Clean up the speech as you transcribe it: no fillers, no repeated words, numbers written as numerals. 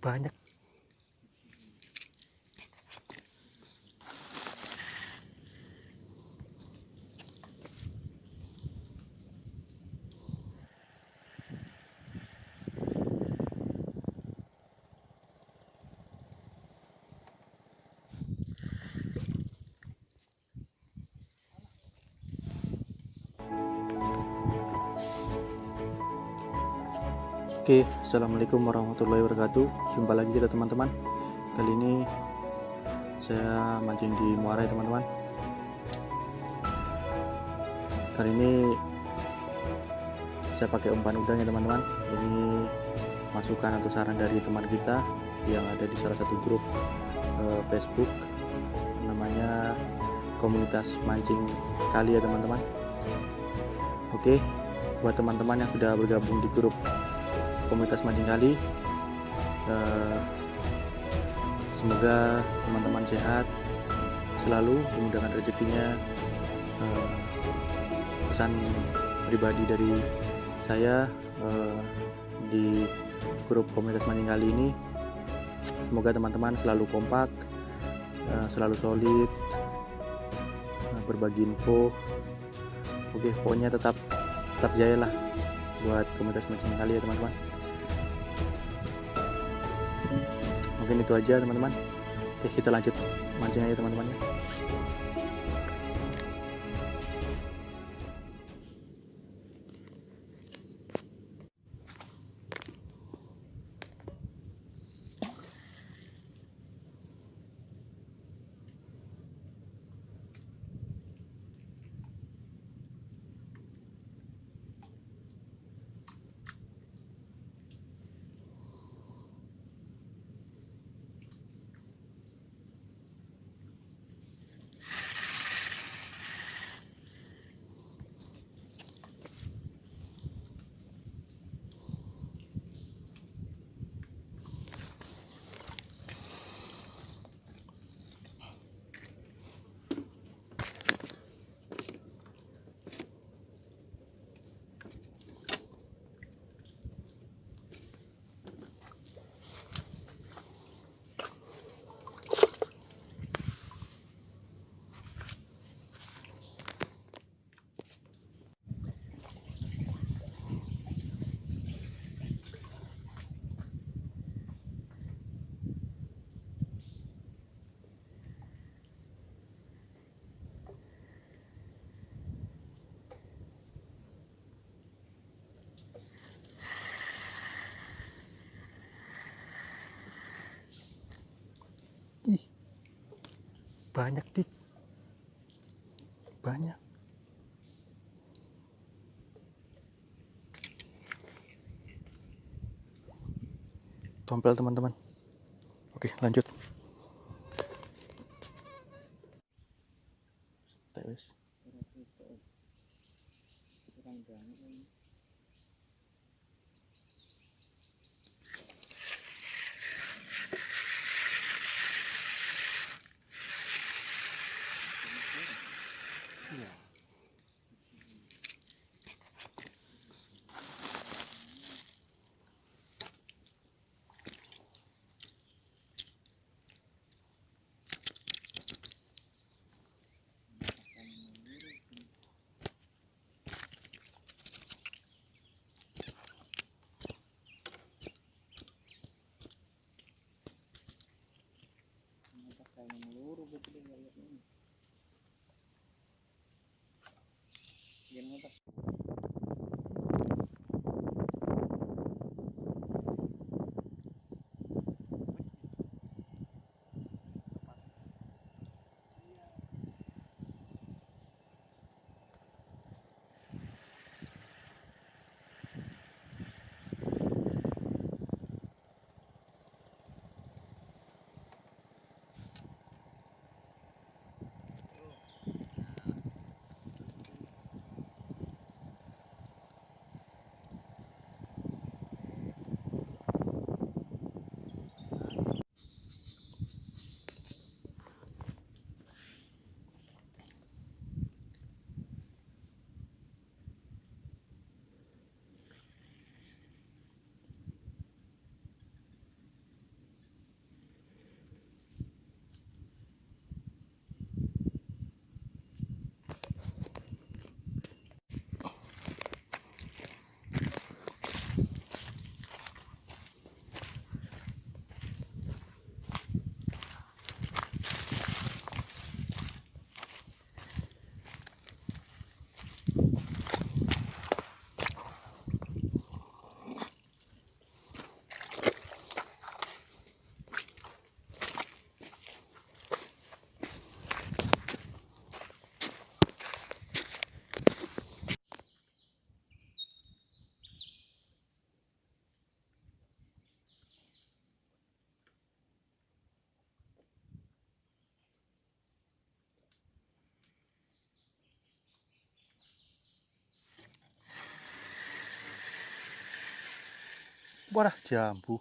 banyak. Oke, assalamualaikum warahmatullahi wabarakatuh. Jumpa lagi kita teman-teman. Kali ini saya mancing di muara ya teman-teman. Kali ini saya pakai umpan udang ya teman-teman. Ini masukan atau saran dari teman kita yang ada di salah satu grup Facebook, namanya Komunitas Mancing Kali ya teman-teman. Oke, buat teman-teman yang sudah bergabung di grup Komunitas Mancing Kali, semoga teman-teman sehat selalu, dimudahkan rezekinya. Pesan pribadi dari saya di grup Komunitas Mancing Kali ini, semoga teman-teman selalu kompak, selalu solid, berbagi info. Oke, pokoknya tetap jaya lah buat Komunitas Mancing Kali ya teman-teman. Mungkin itu aja teman-teman. Oke, kita lanjut mancing aja teman-teman ya. Ih, banyak dik, banyak. Tompel teman-teman. Oke, lanjut. Terus. Wah, jambu.